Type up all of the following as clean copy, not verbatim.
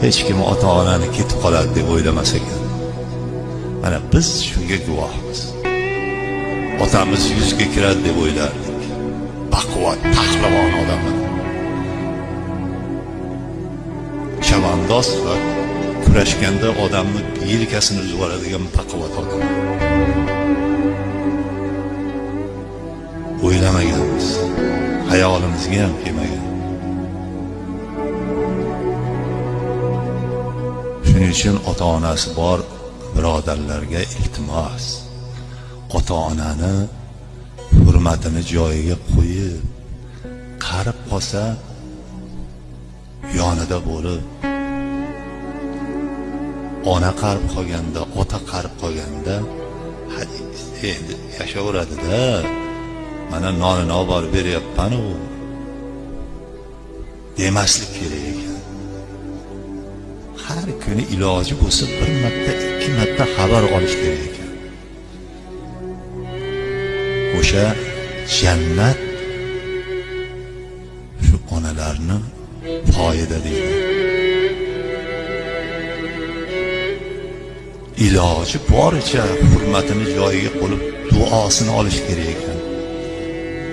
hech kim ota-onani ketib qoladi deb o'ylamas ekan. Mana biz shunga guvohmiz. Otamiz yuzga kiradi deb o'ylardik. Baquvvat, pahlavon odam. Chavandoz va kurashganda odamni yelkasini uzib oladigan baquvvat odam. O'ylamaganmiz. Hayolimizga ham kelmagan. Shuning uchun ota-onasi bor birodarlarga iltimos, ota-onani hurmatini joyiga qo'yib, qarib qolsa yonida bo'lib, ona qarib qolganda, ota qarib qolganda endi yashaveradi-da. Mana nonini olib borib beryapman-ku demaslik kerak ekan. Har kuni iloji bo'lsa bir marta, ikki marta xabar olish kerak ekan. O'sha jannat shu onalarni foyda deydi. Iloji boricha hurmatini joyiga qo'yib duosini olish kerak ekan.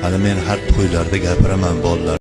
Hali men har to'ylarda gapiraman bolalar